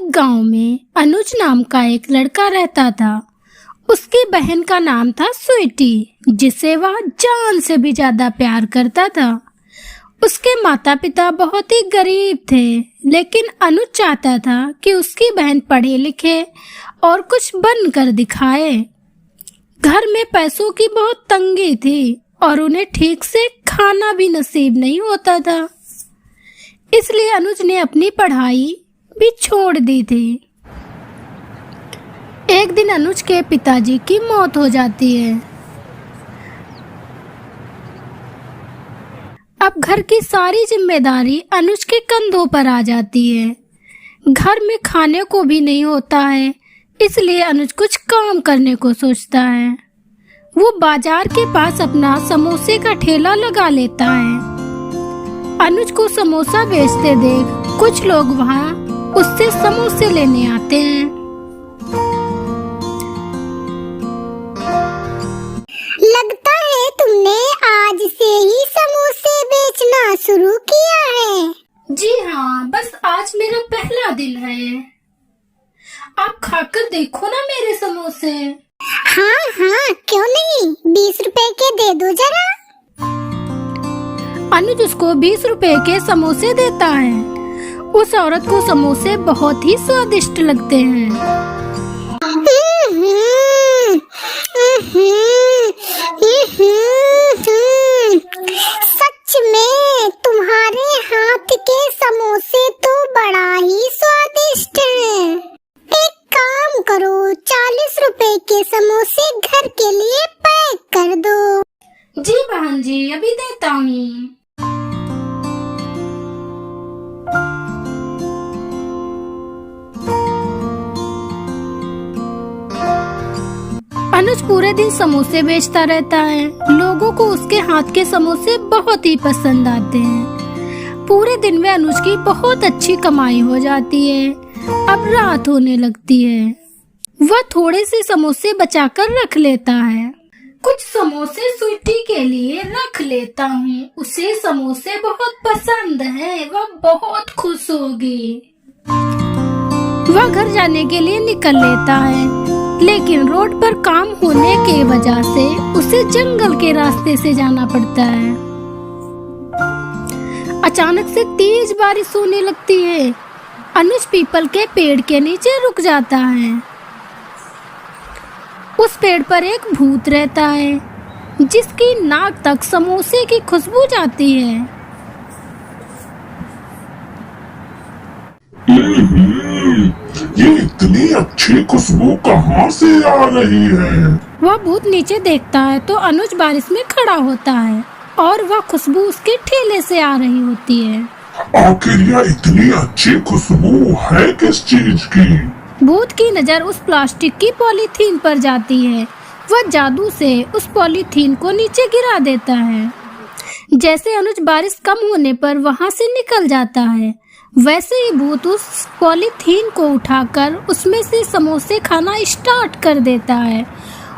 गांव में अनुज नाम का एक लड़का रहता था। उसकी बहन का नाम था स्वीटी, जिसे वह जान से भी ज्यादा प्यार करता था। उसके माता पिता बहुत ही गरीब थे, लेकिन अनुज चाहता था कि उसकी बहन पढ़े लिखे और कुछ बन कर दिखाए। घर में पैसों की बहुत तंगी थी और उन्हें ठीक से खाना भी नसीब नहीं होता था। इसलिए अनुज ने अपनी पढ़ाई भी छोड़ दी थी। एक दिन अनुज के पिताजी की मौत हो जाती है। अब घर की सारी जिम्मेदारी अनुज के कंधों पर आ जाती है। घर में खाने को भी नहीं होता है, इसलिए अनुज कुछ काम करने को सोचता है। वो बाजार के पास अपना समोसे का ठेला लगा लेता है। अनुज को समोसा बेचते देख कुछ लोग वहाँ उससे समोसे लेने आते हैं। लगता है तुमने आज से ही समोसे बेचना शुरू किया है। जी हाँ, बस आज मेरा पहला दिन है। आप खाकर देखो ना मेरे समोसे। हाँ हाँ, क्यों नहीं, 20 रुपए के दे दो जरा। अनुज उसको 20 रुपए के समोसे देता है। उस औरत को समोसे बहुत ही स्वादिष्ट लगते हैं। सच में तुम्हारे हाथ के समोसे तो बड़ा ही स्वादिष्ट हैं। एक काम करो, 40 रुपए के समोसे घर के लिए पैक कर दो। जी बहन जी, अभी देता हूँ। अनुज पूरे दिन समोसे बेचता रहता है। लोगों को उसके हाथ के समोसे बहुत ही पसंद आते हैं। पूरे दिन में अनुज की बहुत अच्छी कमाई हो जाती है। अब रात होने लगती है। वह थोड़े से समोसे बचाकर रख लेता है। कुछ समोसे स्वीटी के लिए रख लेता हूँ, उसे समोसे बहुत पसंद है, वह बहुत खुश होगी। वह घर जाने के लिए निकल लेता है, लेकिन रोड पर काम होने के वजह से उसे जंगल के रास्ते से जाना पड़ता है। अचानक से तेज बारिश होने लगती है। अनुज पीपल के पेड़ के नीचे रुक जाता है। उस पेड़ पर एक भूत रहता है, जिसकी नाक तक समोसे की खुशबू जाती है। ये इतनी अच्छी खुशबू कहाँ से आ रही है? वह भूत नीचे देखता है तो अनुज बारिश में खड़ा होता है और वह खुशबू उसके ठेले से आ रही होती है। आखिर यह इतनी अच्छी खुशबू है किस चीज की? भूत की नजर उस प्लास्टिक की पॉलीथीन पर जाती है। वह जादू से उस पॉलीथीन को नीचे गिरा देता है। जैसे अनुज बारिश कम होने पर वहाँ से निकल जाता है, वैसे ही भूत उस पॉलीथीन को उठाकर उसमें से समोसे खाना स्टार्ट कर देता है।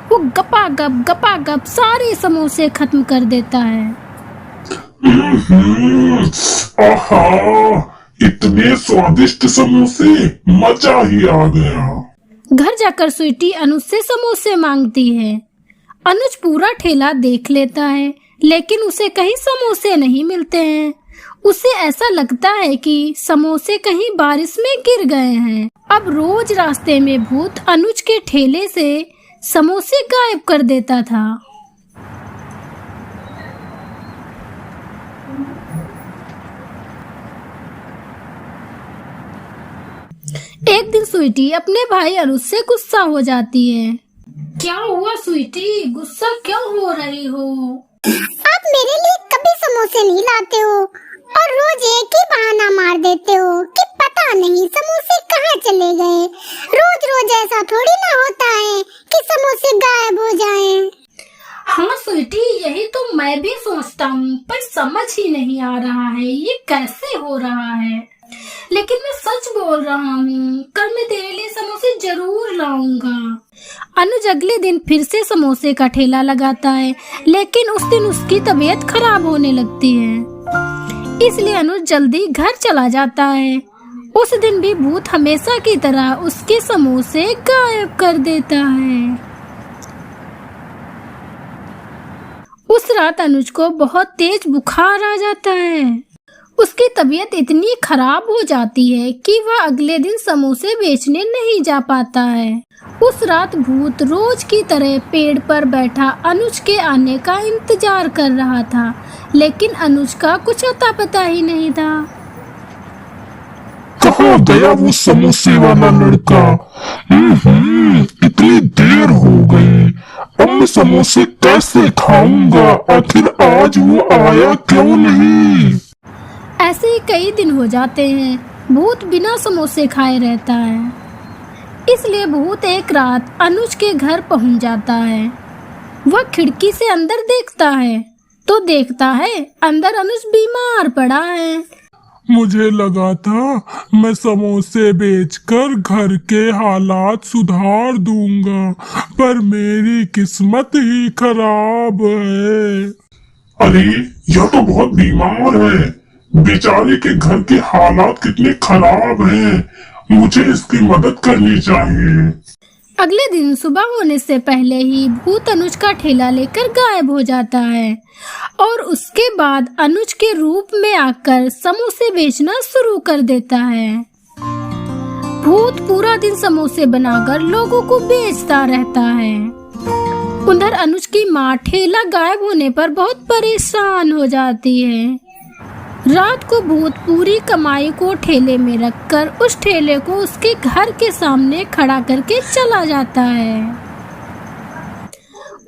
वो गपागप सारे समोसे खत्म कर देता है। आहा, इतने स्वादिष्ट समोसे, मजा ही आ गया। घर जाकर स्वीटी अनुज से समोसे मांगती है। अनुज पूरा ठेला देख लेता है, लेकिन उसे कहीं समोसे नहीं मिलते हैं। उसे ऐसा लगता है कि समोसे कहीं बारिश में गिर गए हैं। अब रोज रास्ते में भूत अनुज के ठेले से समोसे गायब कर देता था। एक दिन स्वीटी अपने भाई अनुज से गुस्सा हो जाती है। क्या हुआ स्वीटी, गुस्सा क्यों हो रही हो? आप मेरे लिए कभी समोसे नहीं लाते हो और रोज एक ही बहाना मार देते हो कि पता नहीं समोसे कहाँ चले गए। रोज रोज ऐसा थोड़ी ना होता है कि समोसे गायब हो जाएं। हाँ स्वीटी, यही तो मैं भी सोचता हूँ, पर समझ ही नहीं आ रहा है ये कैसे हो रहा है। लेकिन मैं सच बोल रहा हूँ, कल मैं तेरे लिए समोसे जरूर लाऊंगा। अनुज अगले दिन फिर से समोसे का ठेला लगाता है, लेकिन उस दिन उसकी तबीयत खराब होने लगती है। इसलिए अनुज जल्दी घर चला जाता है उस दिन भी भूत हमेशा की तरह उसके समोसे गायब कर देता है। उस रात अनुज को बहुत तेज बुखार आ जाता है। उसकी तबीयत इतनी खराब हो जाती है कि वह अगले दिन समोसे बेचने नहीं जा पाता है। उस रात भूत रोज की तरह पेड़ पर बैठा अनुज के आने का इंतजार कर रहा था, लेकिन अनुज का कुछ अता पता ही नहीं था। कहाँ गया वो समोसे वाला लड़का? इतनी देर हो गई, अब मैं समोसे कैसे खाऊंगा? आखिर आज वो आया क्यों नहीं? ऐसे ही कई दिन हो जाते हैं। भूत बिना समोसे खाए रहता है। इसलिए भूत एक रात अनुज के घर पहुंच जाता है। वह खिड़की से अंदर देखता है तो देखता है अंदर अनुज बीमार पड़ा है। मुझे लगा था मैं समोसे बेचकर घर के हालात सुधार दूंगा, पर मेरी किस्मत ही खराब है। अरे यह तो बहुत बीमार है। बेचारे के घर के हालात कितने खराब हैं। मुझे इसकी मदद करनी चाहिए। अगले दिन सुबह होने से पहले ही भूत अनुज का ठेला लेकर गायब हो जाता है और उसके बाद अनुज के रूप में आकर समोसे बेचना शुरू कर देता है। भूत पूरा दिन समोसे बनाकर लोगों को बेचता रहता है। उधर अनुज की माँ ठेला गायब होने पर बहुत परेशान हो जाती है। रात को भूत पूरी कमाई को ठेले में रखकर उस ठेले को उसके घर के सामने खड़ा करके चला जाता है।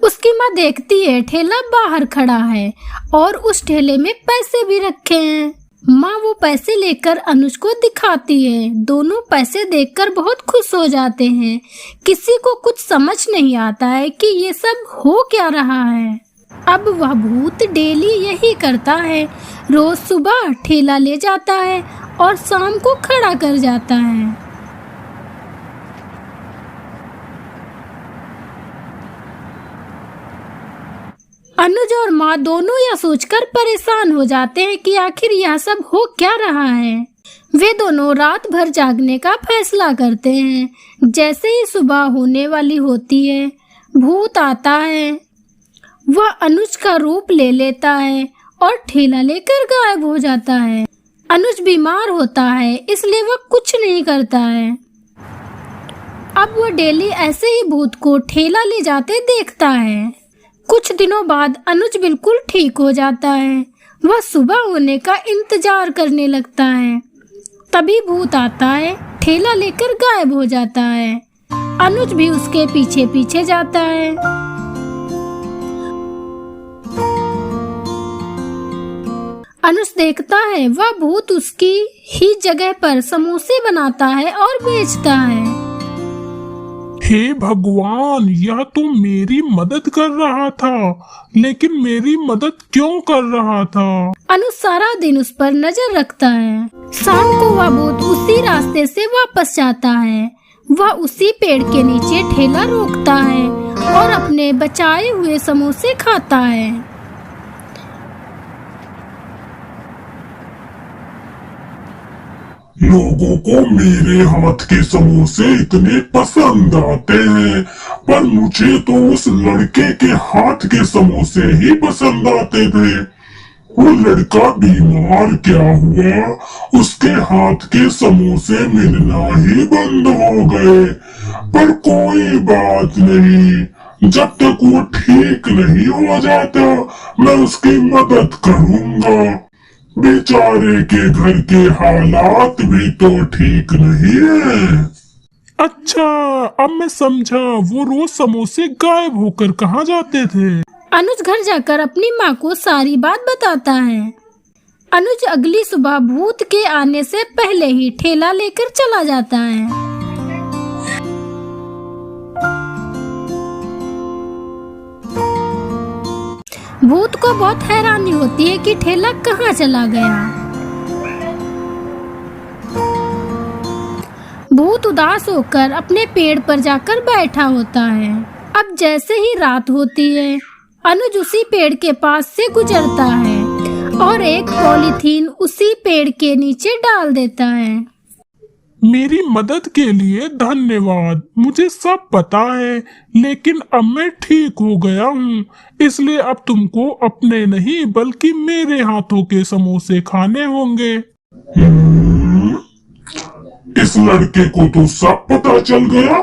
उसकी माँ देखती है ठेला बाहर खड़ा है और उस ठेले में पैसे भी रखे हैं। माँ वो पैसे लेकर अनुज को दिखाती है। दोनों पैसे देखकर बहुत खुश हो जाते हैं। किसी को कुछ समझ नहीं आता है कि ये सब हो क्या रहा है। अब वह भूत डेली यही करता है। रोज सुबह ठेला ले जाता है और शाम को खड़ा कर जाता है। अनुज और माँ दोनों यह सोचकर परेशान हो जाते हैं कि आखिर यह सब हो क्या रहा है। वे दोनों रात भर जागने का फैसला करते हैं। जैसे ही सुबह होने वाली होती है, भूत आता है। वह अनुज का रूप ले लेता है और ठेला लेकर गायब हो जाता है। अनुज बीमार होता है, इसलिए वह कुछ नहीं करता है। अब वह डेली ऐसे ही भूत को ठेला ले जाते देखता है। कुछ दिनों बाद अनुज बिल्कुल ठीक हो जाता है। वह सुबह होने का इंतजार करने लगता है। तभी भूत आता है, ठेला लेकर गायब हो जाता है। अनुज भी उसके पीछे पीछे जाता है। अनुज देखता है वह भूत उसकी ही जगह पर समोसे बनाता है और बेचता है। हे भगवान, यह तो मेरी मदद कर रहा था, लेकिन मेरी मदद क्यों कर रहा था? अनुज सारा दिन उस पर नजर रखता है। शाम को वह भूत उसी रास्ते से वापस जाता है। वह उसी पेड़ के नीचे ठेला रोकता है और अपने बचाए हुए समोसे खाता है। लोगों को मेरे हाथ के समोसे इतने पसंद आते हैं, पर मुझे तो उस लड़के के हाथ के समोसे ही पसंद आते थे। वो लड़का बीमार क्या हुआ, उसके हाथ के समोसे मिलना ही बंद हो गए। पर कोई बात नहीं, जब तक वो ठीक नहीं हो जाता मैं उसकी मदद करूंगा। बेचारे के घर के हालात भी तो ठीक नहीं है। अच्छा, अब मैं समझा, वो रोज समोसे गायब होकर कहाँ जाते थे। अनुज घर जाकर अपनी माँ को सारी बात बताता है। अनुज अगली सुबह भूत के आने से पहले ही ठेला लेकर चला जाता है। भूत को बहुत हैरानी होती है कि ठेला कहाँ चला गया। भूत उदास होकर अपने पेड़ पर जाकर बैठा होता है। अब जैसे ही रात होती है, अनुज उसी पेड़ के पास से गुजरता है और एक पॉलीथीन उसी पेड़ के नीचे डाल देता है। मेरी मदद के लिए धन्यवाद। मुझे सब पता है, लेकिन अब मैं ठीक हो गया हूँ, इसलिए अब तुमको अपने नहीं बल्कि मेरे हाथों के समोसे खाने होंगे। इस लड़के को तो सब पता चल गया।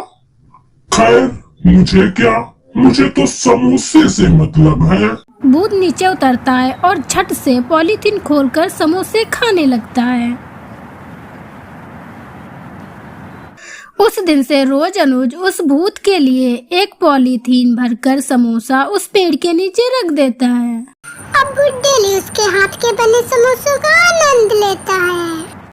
खैर, मुझे क्या, मुझे तो समोसे से मतलब है। भूत नीचे उतरता है और झट से पॉलीथीन खोलकर समोसे खाने लगता है। उस दिन से रोज अनुज उस भूत के लिए एक पॉलीथीन भरकर समोसा उस पेड़ के नीचे रख देता है। अब भूत डेली उसके हाथ के बने समोसों का आनंद लेता है।